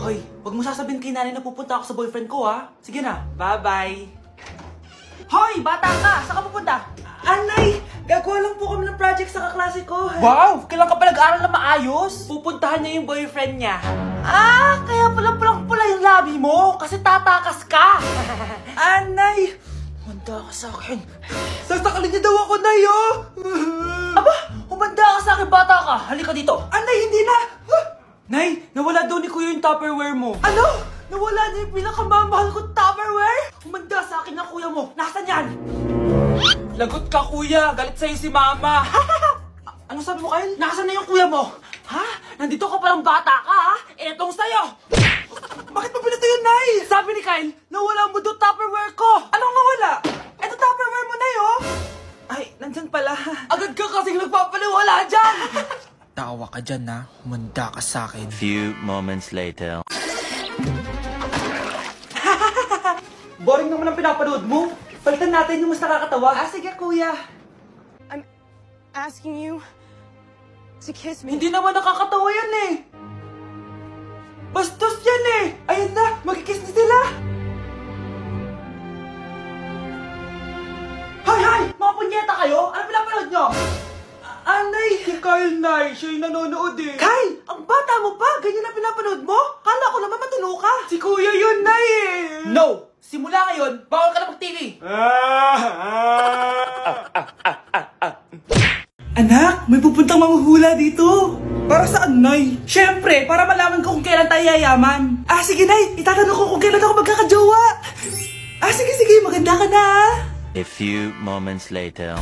Hoy, wag mo sasabihin kay nanay na pupunta ako sa boyfriend ko, ha? Sige na, bye-bye. Hoy, bata ka! Saan ka pupunta? Anay, gagawa lang po kami ng project sa kaklase ko. Wow! Kailan ka pa nag-aaral na maayos? Pupuntahan niya yung boyfriend niya. Ah, kaya pala pulang-pula yung labi mo kasi tatakas ka. Anay, humanda ka sa akin. Sasakalin niya daw ako, Nay, oh! Aba, humanda ka sa akin, bata ka. Halika dito. Anay, hindi na. Nay, nawala daw ni Kuya yung Tupperware mo. Ano? Nawala niya yung pinakamamahal kong Tupperware? Humanda sa akin ng kuya mo. Nasaan yan? Lagot ka, kuya. Galit sa'yo si mama. Ano sabi mo, Kyle? Nasaan na yung kuya mo? Ha? Nandito ka palang bata ka, ha? Etong sa'yo. Bakit mo pinito yun, Nay? Sabi ni Kyle, nawala mo doon Tupperware ko. Anong nawala? Eto Tupperware mo, Nay, oh. Ay, nandyan pala. Agad ka kasing nagpapaliwala dyan. Tawa ka dyan, ha? Humanda ka sa akin. Few moments later. Boring naman ang pinapanood mo. Palitan natin yung mas nakakatawa. Ah, sige, kuya. I'm asking you to kiss me. Hindi naman nakakatawa yan eh. Bastos yan eh. Ayun na, magkikiss na sila. Hay! Mga punyeta kayo? Ano pinapanood nyo? Anay! Si Kyle, Nay. Siya yung nanonood eh. Kyle! Ang bata mo pa! Ganyan na pinapanood mo? Kala ko naman matino ka. Si Kuya yun, Nay eh. No! Simula ngayon, bawal ka na mag-TV. Anak, may pupuntang manghuhula dito. Para saan, Nay? Siyempre, para malaman ko kung kailan tayo yayaman. Ah, sige, Nay. Itatanong ko kung kailan ako magkakajowa. Ah, sige, maganda ka na. A few moments later.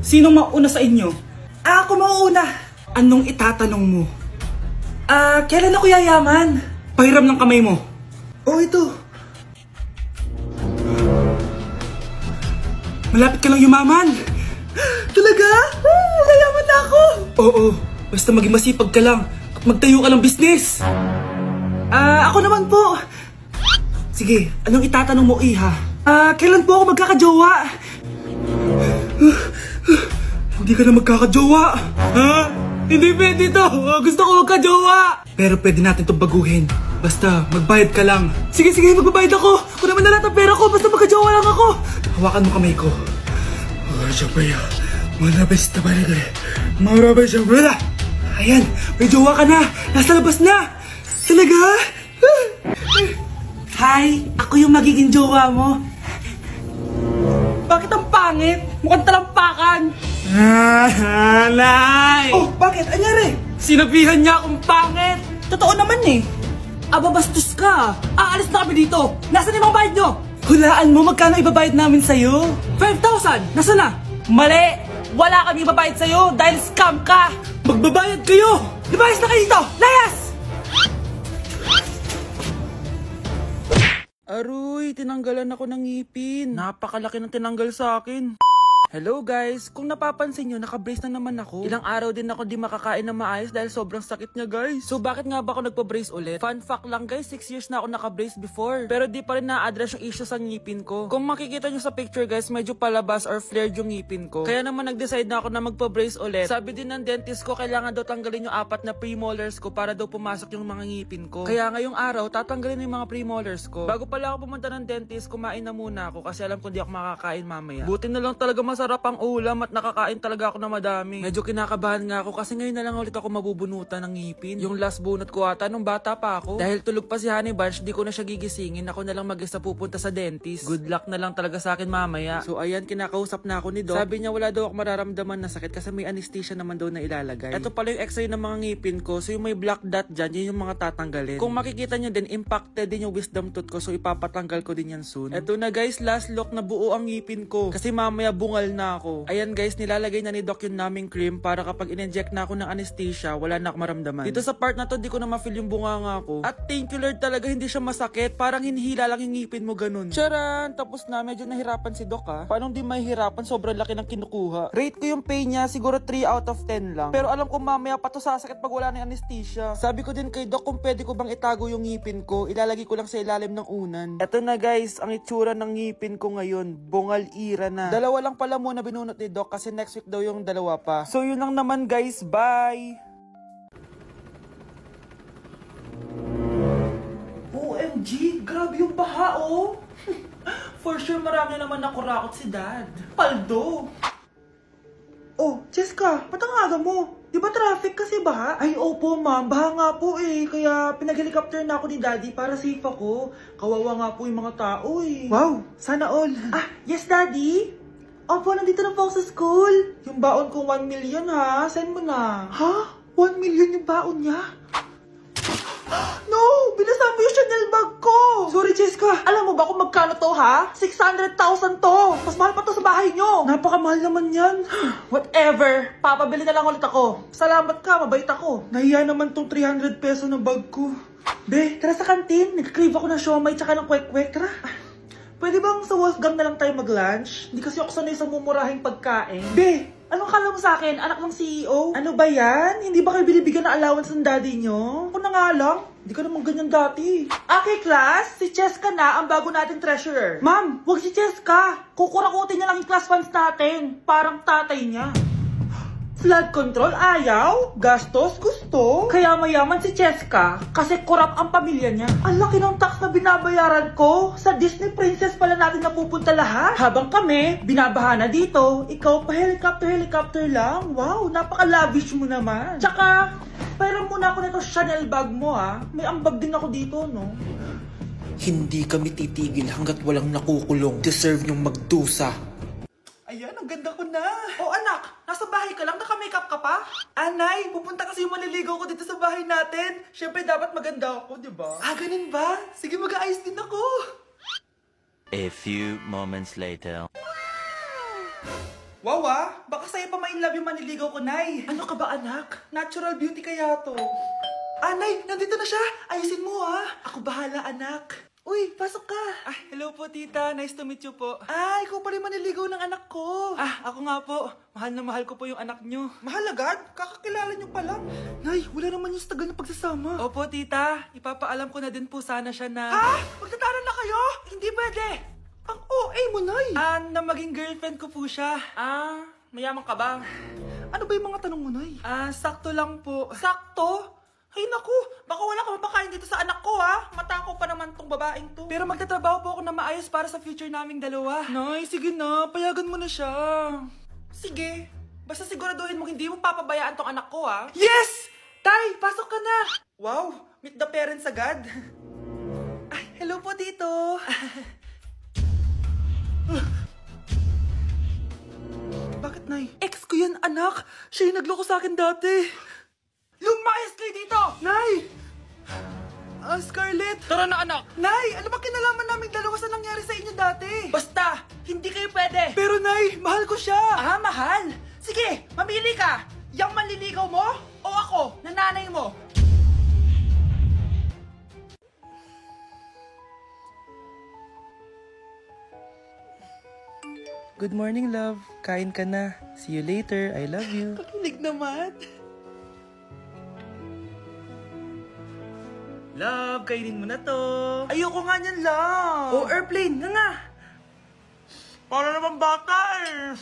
Sinong mauna sa inyo? Ah, ako mauuna. Anong itatanong mo? Ah, kailan ako yayaman? Pahiram ng kamay mo. Oh, ito. Malapit ka lang yumaman. Talaga? Yayaman na ako. Oo, basta maging masipag ka lang at magtayo ka ng business. Ah, ako naman po. Sige, anong itatanong mo, Iha? Ah, kailan po ako magkakajowa? Hindi ka na magkakajowa. Ha? Hindi pwede to. Gusto ko magkajowa. Pero pwede natin itong baguhin. Basta, magbayad ka lang. Sige, magbabayad ako. Kung naman na lahat ang pera ko, basta magkajowa lang ako. Hawakan mo kamay ko. Ayan, may jowa ka na. Nasa labas na. Talaga? Hi, ako yung magiging jowa mo. Bakit ang pangit? Mukhang talampakan. Nay! Oh, bakit? Anyari? Sinabihan niya akong pangit. Totoo naman eh. Aba, bastos ka. Aalis na kami dito. Nasaan yung mga bayad nyo? Hulaan mo, magkano ibabayad namin sa'yo? 5,000! Nasaan na? Mali! Wala kami ibabayad sa'yo dahil scam ka! Magbabayad kayo! Lumayas na kayo dito! Layas! Aroy, tinanggalan ako ng ngipin. Napakalaki ng tinanggal sa akin. Hello guys! Kung napapansin nyo, naka-brace na naman ako. Ilang araw din ako di makakain na maayos dahil sobrang sakit niya guys. So bakit nga ba ako nagpa-brace ulit? Fun fact lang guys, 6 years na ako naka-brace before. Pero di pa rin na-address yung issue sa ngipin ko. Kung makikita nyo sa picture guys, medyo palabas or flared yung ngipin ko. Kaya naman nag-decide na ako na magpa-brace ulit. Sabi din ng dentist ko, kailangan daw tanggalin yung 4 na premolars ko para daw pumasok yung mga ngipin ko. Kaya ngayong araw, tatanggalin yung mga premolars ko. Bago pala ako pumunta ng dentist, kumain na muna ako kasi alam ko di ako makakain mamaya. Buti na lang talaga masarap ang ulam at nakakain talaga ako na madami. Medyo kinakabahan nga ako kasi ngayon na lang ulit ako mabubunutan ng ngipin. Yung last bunot ko ata nung bata pa ako. Dahil tulog pa si Honey Bunch, di ko na siya gigisingin. Ako na lang mag-isa pupunta sa dentist. Good luck na lang talaga sa akin mamaya. So ayan, kinakausap na ako ni Doc. Sabi niya wala daw ako mararamdaman na sakit kasi may anesthesia naman daw na ilalagay. Ito pala yung x-ray ng mga ngipin ko. So yung may black dot dyan, yun yung mga tatanggalin. Kung makikita nyo din, impacted din yung wisdom tooth ko. So ipapatanggal ko din yan soon. Ito na guys, last look na buo ang ngipin ko. Kasi mamaya bungal na ako. Ayan guys, nilalagay na ni Doc yung naming cream para kapag in-inject na ako ng anesthesia, wala na ako maramdaman. Dito sa part na to, di ko na ma-feel yung bunganga ko. At thank you Lord talaga, hindi siya masakit. Parang hinihila lang yung ngipin mo ganun. Charan! Tapos na, medyo nahirapan si Doc ha. Paano di mahihirapan? Sobrang laki ng kinukuha. Rate ko yung pain niya, siguro 3 out of 10 lang. Pero alam ko mamaya pa to sasakit pag wala na yung anesthesia. Sabi ko din kay Doc kung pwede ko bang itago yung ngipin ko, ilalagay ko lang sa ilalim ng unan. Eto na guys, ang itsura ng ngipin ko ngayon, bungal ira na. Dalawa lang pala muna binunot ni Doc kasi next week daw yung dalawa pa. So yun lang naman guys, bye! Grabe yung baha, oh. For sure, marami naman nakurakot si Dad. Paldo. Oh, Cheska, ba't ang aga mo? Di ba traffic kasi baha? Ay, opo ma'am, baha nga po eh. Kaya pinag-helicopter na ako ni Daddy para safe ako. Kawawa nga po yung mga tao eh. Wow, sana all. Ah, yes Daddy? Opo, nandito na po ako sa school. Yung baon ko 1 million ha, send mo na. Ha? 1 million yung baon niya? No! Binasa mo yung Chanel bag ko! Sorry, Cheska. Alam mo ba kung magkano to, ha? 600,000 to! Mas mahal pa to sa bahay nyo! Napakamahal naman yan. Whatever. Papabili na lang ulit ako. Salamat ka, mabait ako. Nahiya naman tong 300 peso na bag ko. Be, tara sa kantin. Nag-crave ako ng siomay tsaka ng kwek-kwek. Tara. Pwede bang sa Wolfgang na lang tayo mag-lunch? Hindi kasi ako sanay sa mumurahing pagkain. Be, anong kala mo sa akin? Anak ng CEO? Ano ba yan? Hindi ba kayo binibigyan ng allowance ng daddy nyo? Ako na nga lang. Hindi ka naman ganyan dati. Okay, class. Si Cheska na ang bago nating treasurer. Ma'am, wag si Cheska. Kukurakutin niya lang yung class funds natin. Parang tatay niya. Flood control, ayaw. Gastos, gusto. Kaya mayaman si Cheska kasi korap ang pamilya niya. Ang laki ng tax na binabayaran ko. Sa Disney Princess pala natin napupunta lahat. Habang kami, binabaha na dito. Ikaw pa helicopter lang. Wow, napaka-lavish mo naman. Tsaka, pairam muna ako nito Chanel bag mo ha. May ambag din ako dito, no? Hindi kami titigil hanggat walang nakukulong. Deserve niyong magdusa. Ayan, ang ganda ko na. Oh anak, nasa bahay ka lang, naka-makeup ka pa? Anay, pupunta kasi yung maliligaw ko dito sa bahay natin. Siyempre dapat maganda ako, di ba? Ah, ganun ba? Sige, mag-aayos din ako. A few moments later. Wow baka sa'yo pa ma-inlove yung maniligaw ko, Nay. Ano ka ba anak? Natural beauty kaya to. Anay, nandito na siya. Ayusin mo Ako bahala anak. Uy, pasok ka. Ah, hello po tita. Nice to meet you po. Ah, ikaw pa rin maniligaw ng anak ko. Ah, ako nga po. Mahal na mahal ko po yung anak nyo. Mahal agad? Kakakilala nyo pa lang. Nay, wala naman yung tagal na pagsasama. Opo tita, ipapaalam ko na din po sana siya na... Ah, magtataran na kayo? Hindi pwede. Ang OA mo, Nay. Ah, na maging girlfriend ko po siya. Ah, mayaman ka ba? Ano ba yung mga tanong mo, Nay? Ah, sakto lang po. Sakto? Ay naku, baka wala ka mapakain dito sa anak ko Matako pa naman tong babaeng to. Pero magtatrabaho po ako na maayos para sa future naming dalawa. Nay, sige na, payagan mo na siya. Sige, basta siguraduhin mo hindi mo papabayaan tong anak ko Yes! Tay, pasok ka na. Wow, meet the parents agad. Ay, hello po dito. Bakit, Nay? Ex ko yan, anak. Siya yung nagloko sa akin dati. Lumayas kayo dito! Nay! Scarlett! Tara na, anak! Nay! Ano ba kinalaman namin dalawa sa nangyari sa inyo dati? Basta! Hindi kayo pwede! Pero, Nay! Mahal ko siya! Ah, mahal? Sige! Mamili ka! Yang manliligaw mo? O ako, na nanay mo? Good morning, love. Kain ka na. See you later. I love you. Kakilig naman. Love, kainin mo na to. Ayoko nga niyan, love. Oh, airplane, nga. Para naman bata eh.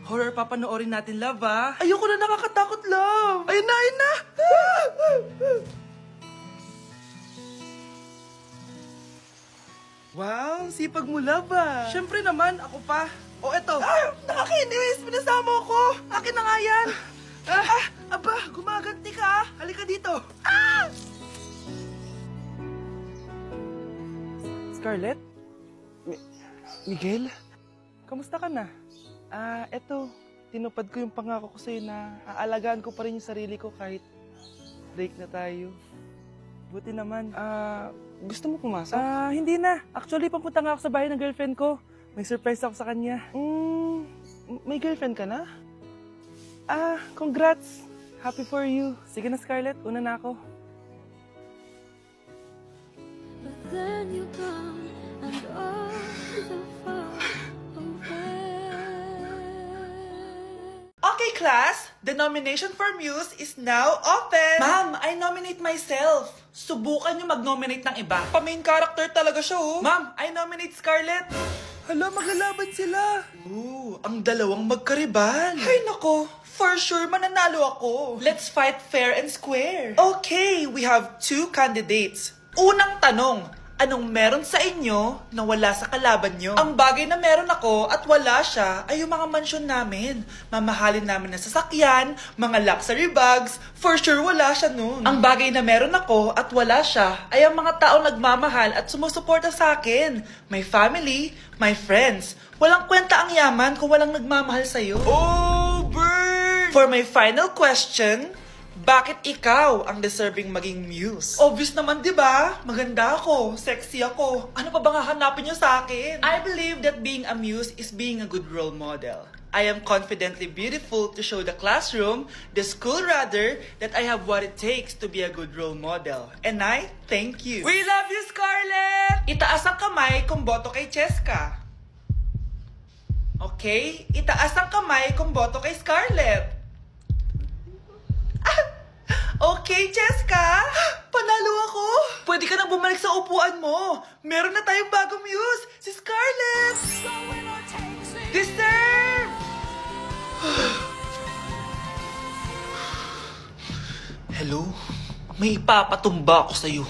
Horror papanoorin natin, love Ayoko na, nakakatakot, love. Ayun na, ayun na. Wow, sipag mo, love Siyempre naman, ako pa. O, eto. Ah, nakakinis! Pinasama ko! Akin na nga yan! Aba, gumaganti ka Halika dito. Scarlett? Miguel? Kamusta ka na? Eto. Tinupad ko yung pangako ko sa'yo na aalagaan ko pa rin yung sarili ko kahit break na tayo. Buti naman. Gusto mo pumasok? Hindi na. Actually, papunta nga ako sa bahay ng girlfriend ko. May surprise ako sa kanya. May girlfriend ka na? Congrats. Happy for you. Sige na, Scarlett. Una na ako. But then you come and all so far away. Okay, Okay, class. The nomination for Muse is now open. Ma'am, I nominate myself. Subukan nyo mag-nominate ng iba. Pa-main character talaga siya, oh. Ma'am, I nominate Scarlett. Hala, maglalaban sila. Ooh, ang dalawang magkaribal. Ay, nako. For sure, mananalo ako. Let's fight fair and square. Okay, we have 2 candidates. Unang tanong, anong meron sa inyo na wala sa kalaban nyo? Ang bagay na meron ako at wala siya ay yung mga mansyon namin. Mamahalin namin na sasakyan, mga luxury bags. For sure, wala siya nun. Ang bagay na meron ako at wala siya ay ang mga taong nagmamahal at sumusuporta sa akin. My family, my friends. Walang kwenta ang yaman kung walang nagmamahal sa'yo. Oh, burn! For my final question, bakit ikaw ang deserving maging muse? Obvious naman, di ba? Maganda ako, sexy ako. Ano pa bang hahanapin niyo sa akin? I believe that being a muse is being a good role model. I am confidently beautiful to show the classroom, the school rather, that I have what it takes to be a good role model. And I thank you. We love you, Scarlett! Itaas ang kamay kung boto kay Cheska. Okay? Itaas ang kamay kung boto kay Scarlett. Okay, Cheska! Panalo ako! Pwede ka nang bumalik sa upuan mo! Meron na tayong bagong muse! Si Scarlett! Deserve! Hello? May ipapatumba ako sa'yo.